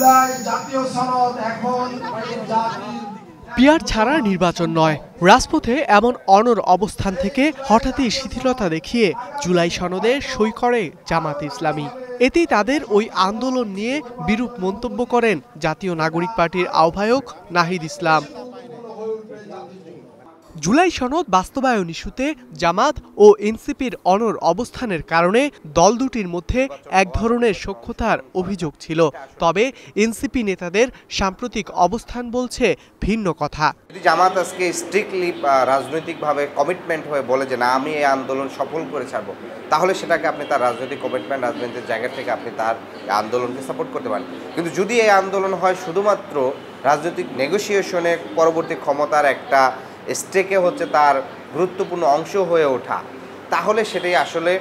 জুলাই জাতীয় সনদ এখন পিয়ার ছাড়া নির্বাচন নয়, রাজপথে এমন অনড় অবস্থান থেকে হঠাৎই শিথিলতা দেখিয়ে জুলাই সনদে সই করে জামাত ইসলামী। এতেই তাদের ওই আন্দোলন নিয়ে বিরূপ মন্তব্য করেন জাতীয় নাগরিক পার্টির আহ্বায়ক নাহিদ ইসলাম। জুলাই সনদ বাস্তবায়ন ইস্যুতে জামাত ও এনসিপির অনড় অবস্থানের কারণে দল দুটির মধ্যে এক ধরনের সখ্যতার অভিযোগ ছিল। তবে এনসিপি নেতাদের সাম্প্রতিক অবস্থান বলছে ভিন্ন কথা। জামাত আজকে স্ট্রিক্টলি রাজনৈতিকভাবে কমিটমেন্ট হয়ে বলে যে না, আমি এই আন্দোলন সফল করে ছাড়বো, তাহলে সেটাকে আপনি তার রাজনৈতিক কমিটমেন্ট, রাজনৈতিক জায়গা থেকে আপনি তার আন্দোলনকে সাপোর্ট করতে পারেন। কিন্তু যদি এই আন্দোলন হয় শুধুমাত্র রাজনৈতিক নেগোসিয়েশনে পরবর্তী ক্ষমতার একটা স্টেকে হচ্ছে তার গুরুত্বপূর্ণ অংশ হয়ে ওঠা, তাহলে সেটাই আসলে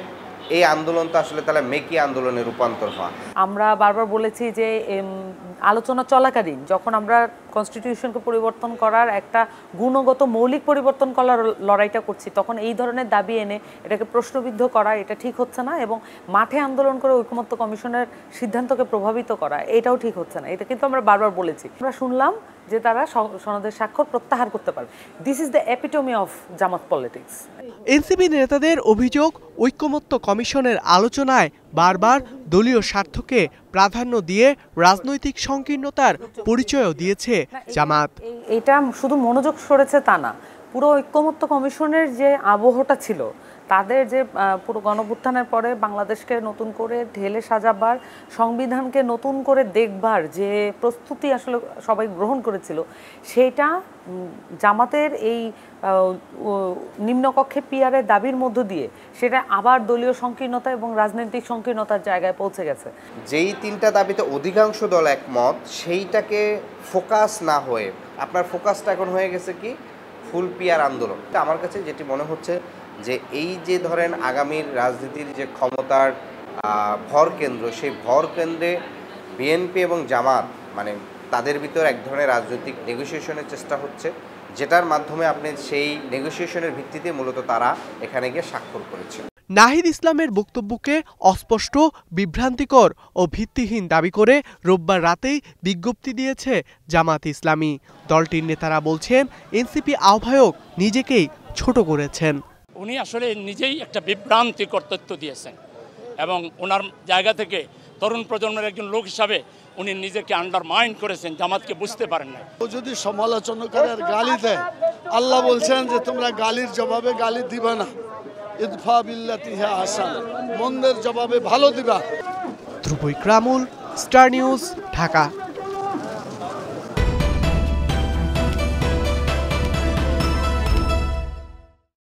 এই আন্দোলন তো আসলে তাহলে মেকি আন্দোলনে রূপান্তর হওয়া। আমরা বারবার বলেছি যে আলোচনা চলাকালীন যখন আমরা কনস্টিটিউশনকে পরিবর্তন করার একটা গুণগত মৌলিক পরিবর্তন করার লড়াইটা করছি, তখন এই ধরনের দাবি এনে এটাকে প্রশ্নবিদ্ধ করা এটা ঠিক হচ্ছে না, এবং মাঠে আন্দোলন করে ঐকমত্য কমিশনের সিদ্ধান্তকে প্রভাবিত করা এটাও ঠিক হচ্ছে না। এটা কিন্তু আমরা বারবার বলেছি। আমরা শুনলাম যে তারা সনদের স্বাক্ষর প্রত্যাহার করতে পারবে। This is the epitome of Jamaat politics. NCP নেতাদের অভিযোগ, ঐকমত্য কমিশনের আলোচনায় বারবার দলীয় স্বার্থকে প্রাধান্য দিয়ে রাজনৈতিক সংকীর্ণতার পরিচয়ও দিয়েছে জামাত। এটা শুধু মনোযোগ সরেছে তা না, পুরো ঐকমত্য কমিশনের যে আবহটা ছিল, তাদের যে পুরো গণঅভ্যুত্থানের পরে বাংলাদেশকে নতুন করে ঢেলে সাজাবার, সংবিধানকে নতুন করে দেখবার যে প্রস্তুতি আসলে সবাই গ্রহণ করেছিল, সেটা জামাতের এই নিম্নকক্ষে পিয়ারের দাবির মধ্য দিয়ে সেটা আবার দলীয় সংকীর্ণতা এবং রাজনৈতিক সংকীর্ণতার জায়গায় পৌঁছে গেছে। যেই তিনটা দাবিতে অধিকাংশ দল একমত, সেইটাকে ফোকাস না হয়ে আপনার ফোকাসটা এখন হয়ে গেছে কি ফুল পিয়ার আন্দোলন। আমার কাছে যেটি মনে হচ্ছে যে এই যে ধরেন আগামীর রাজনীতির যে ক্ষমতার ভর কেন্দ্র, সেই ভর কেন্দ্রে বিএনপি এবং জামাত মানে তাদের ভিতর এক ধরনের রাজনৈতিক নেগোসিয়েশনের চেষ্টা হচ্ছে, যেটার মাধ্যমে আপনি সেই নেগোসিয়েশনের ভিত্তিতে মূলত তারা এখানে গিয়ে স্বাক্ষর করেছে। নাহিদ ইসলামের বক্তব্যকে অস্পষ্ট, বিভ্রান্তিকর ও ভিত্তিহীন দাবি করে রোববার রাতেই বিজ্ঞপ্তি দিয়েছে জামাত ইসলামী। দলটির নেতারা বলছেন এনসিপি আহ্বায়ক নিজেকেই ছোট করেছেন। উনি আসলে নিজেই একটা বিভ্রান্তিকর তথ্য দিয়েছেন, এবং ওনার জায়গা থেকে তরুণ প্রজন্মের একজন লোক হিসাবে উনি নিজেকে আন্ডারমাইন্ড করেছেন, জামাতকে বুঝতে পারেন না। ও যদি সমালোচনা করে আর গালি দেয়, আল্লাহ বলছেন যে তোমরা গালির জবাবে গালি দিবা না, ইদফা বিল্লাতি হিয়া আহসান, মন্দের জবাবে ভালো দিবা। ধ্রুব ইকরামুল, স্টার নিউজ, ঢাকা।